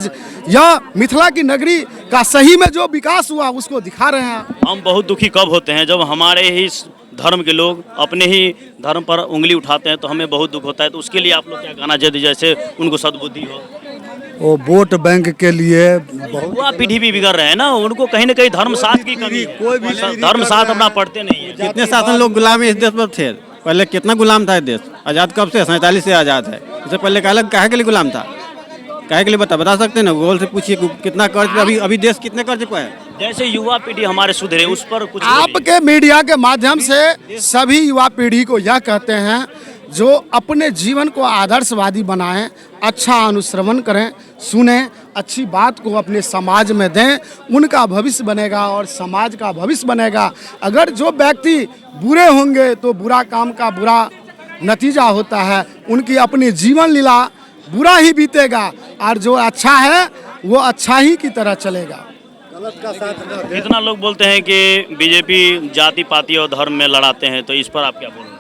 यह मिथिला की नगरी का सही में जो विकास हुआ उसको दिखा रहे हैं। हम बहुत दुखी कब होते हैं जब हमारे ही धर्म के लोग अपने ही धर्म पर उंगली उठाते हैं, तो हमें बहुत दुख होता है। तो उसके लिए आप लोग क्या कहना चाहते, जैसे उनको सद्बुद्धि हो? वो वोट बैंक के लिए युवा पीढ़ी भी बिगड़ रहे हैं ना, उनको कहीं ना कहीं धर्म साथ की कमी है। कोई भी धर्म साथ अपना पढ़ते नहीं है। कितने शासन लोग गुलाम इस देश पर थे, पहले कितना गुलाम था ये देश। आज़ाद कब से? 47 से आज़ाद है। इससे पहले काहे के लिए गुलाम था? काहे के लिए बता सकते हैं ना? गूगल से पूछिए कितना कर्ज पे अभी देश कितने कर्ज पे है। जैसे युवा पीढ़ी हमारे सुधरे, उस पर कुछ आपके मीडिया के माध्यम से सभी युवा पीढ़ी को यह कहते हैं जो अपने जीवन को आदर्शवादी बनाएं, अच्छा अनुश्रवण करें, सुने, अच्छी बात को अपने समाज में दें, उनका भविष्य बनेगा और समाज का भविष्य बनेगा। अगर जो व्यक्ति बुरे होंगे तो बुरा काम का बुरा नतीजा होता है, उनकी अपनी जीवन लीला बुरा ही बीतेगा और जो अच्छा है वो अच्छा ही की तरह चलेगा। कितना लोग बोलते हैं कि बीजेपी जाति पाति और धर्म में लड़ाते हैं, तो इस पर आप क्या बोलेंगे?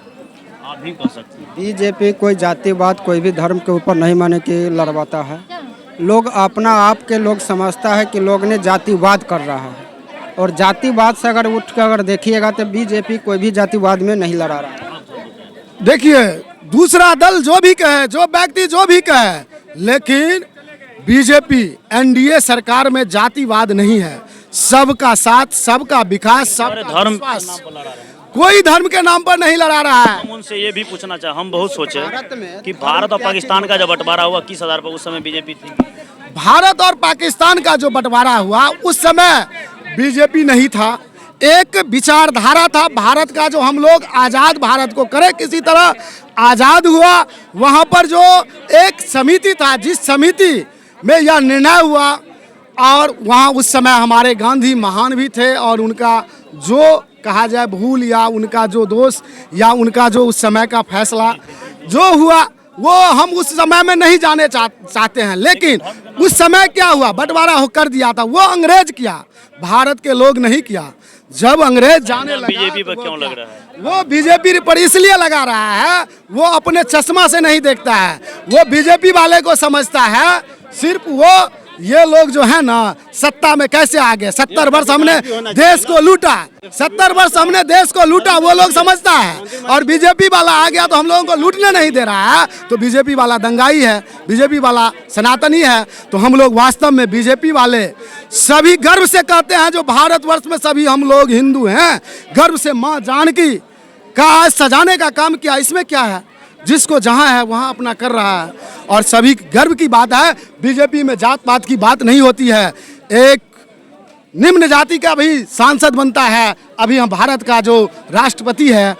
आप भी कह सकते हैं। बीजेपी कोई जातिवाद कोई भी धर्म के ऊपर नहीं माने कि लड़वाता है। लोग अपना आप के लोग समझता है कि लोग ने जातिवाद कर रहा है, और जातिवाद से अगर उठ कर अगर देखिएगा तो बीजेपी कोई भी जातिवाद में नहीं लड़ा रहा है। देखिए, दूसरा दल जो भी कहे, जो व्यक्ति जो भी कहे, लेकिन बीजेपी एनडीए सरकार में जातिवाद नहीं है। सबका साथ, सबका विकास, सबका धर्म विश्वास, कोई धर्म के नाम पर नहीं लड़ा रहा है। हम उनसे ये भी पूछना चाहे, हम बहुत सोचे कि भारत और पाकिस्तान का जब बंटवारा हुआ 21,000 पर, उस समय बीजेपी थी। भारत और पाकिस्तान का जो बंटवारा हुआ उस समय बीजेपी नहीं था। एक विचारधारा था भारत का, जो हम लोग आज़ाद भारत को करें, किसी तरह आज़ाद हुआ। वहाँ पर जो एक समिति था, जिस समिति में यह निर्णय हुआ, और वहाँ उस समय हमारे गांधी महान भी थे, और उनका जो कहा जाए भूल या उनका जो दोष या उनका जो उस समय का फैसला जो हुआ वो हम उस समय में नहीं जाने चाहते हैं। लेकिन उस समय क्या हुआ, बंटवारा कर दिया था, वो अंग्रेज किया, भारत के लोग नहीं किया। जब अंग्रेज जाने लगा, बीजेपी पर क्यों लग रहा है? वो बीजेपी पर इसलिए लगा रहा है, वो अपने चश्मा से नहीं देखता है, वो बीजेपी वाले को समझता है सिर्फ वो ये लोग जो है ना सत्ता में कैसे आ गए। 70 वर्ष हमने देश को लूटा, 70 वर्ष हमने देश को लूटा, वो लोग समझता है। और बीजेपी वाला आ गया तो हम लोगों को लूटने नहीं दे रहा है, तो बीजेपी वाला दंगाई है, बीजेपी वाला सनातनी है। तो हम लोग वास्तव में बीजेपी वाले सभी गर्व से कहते हैं, जो भारतवर्ष में सभी हम लोग हिंदू हैं, गर्व से माँ जानकी का आज सजाने का काम किया। इसमें क्या है, जिसको जहाँ है वहाँ अपना कर रहा है, और सभी गर्व की बात है। बीजेपी में जात पात की बात नहीं होती है। एक निम्न जाति का भी सांसद बनता है। अभी हम भारत का जो राष्ट्रपति है,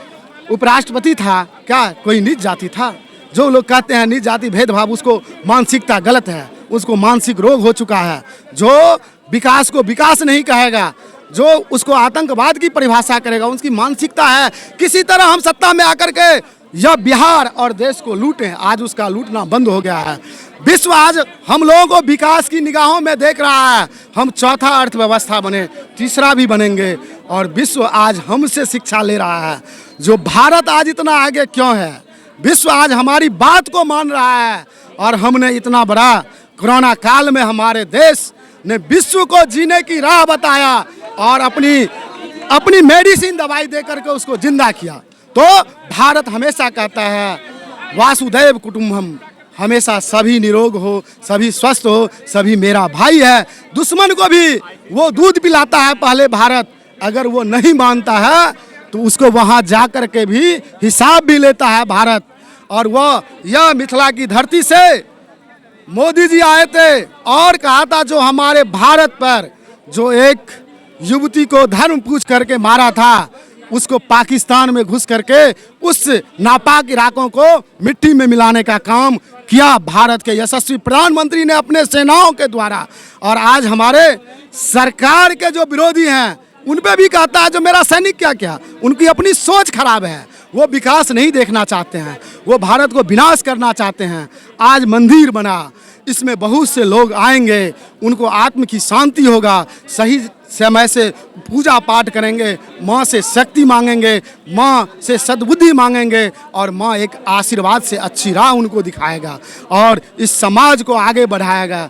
उपराष्ट्रपति था, क्या कोई नीच जाति था? जो लोग कहते हैं नीच जाति भेदभाव, उसको मानसिकता गलत है, उसको मानसिक रोग हो चुका है। जो विकास को विकास नहीं कहेगा, जो उसको आतंकवाद की परिभाषा करेगा, उसकी मानसिकता है किसी तरह हम सत्ता में आकर के यह बिहार और देश को लूटें। आज उसका लूटना बंद हो गया है। विश्व आज हम लोगों को विकास की निगाहों में देख रहा है। हम चौथा अर्थव्यवस्था बने, तीसरा भी बनेंगे, और विश्व आज हमसे शिक्षा ले रहा है। जो भारत आज इतना आगे क्यों है, विश्व आज हमारी बात को मान रहा है। और हमने इतना बड़ा कोरोना काल में हमारे देश ने विश्व को जीने की राह बताया, और अपनी मेडिसिन दवाई दे करके उसको जिंदा किया। तो भारत हमेशा कहता है वासुदैव कुटुंबकम, हमेशा सभी निरोग हो, सभी स्वस्थ हो, सभी मेरा भाई है। दुश्मन को भी वो दूध पिलाता है पहले भारत। अगर वो नहीं मानता है तो उसको वहाँ जा कर के भी हिसाब भी लेता है भारत। और वो यह मिथिला की धरती से मोदी जी आए थे और कहा था, जो हमारे भारत पर जो एक युवती को धर्म पूछ करके मारा था, उसको पाकिस्तान में घुस करके उस नापाक इलाकों को मिट्टी में मिलाने का काम किया भारत के यशस्वी प्रधानमंत्री ने अपने सेनाओं के द्वारा। और आज हमारे सरकार के जो विरोधी हैं उन पे भी कहता है, जो मेरा सैनिक क्या क्या, उनकी अपनी सोच खराब है। वो विकास नहीं देखना चाहते हैं, वो भारत को विनाश करना चाहते हैं। आज मंदिर बना, इसमें बहुत से लोग आएंगे, उनको आत्म की शांति होगा, सही समय से पूजा पाठ करेंगे, माँ से शक्ति मांगेंगे, माँ से सद्बुद्धि मांगेंगे, और माँ एक आशीर्वाद से अच्छी राह उनको दिखाएगा और इस समाज को आगे बढ़ाएगा।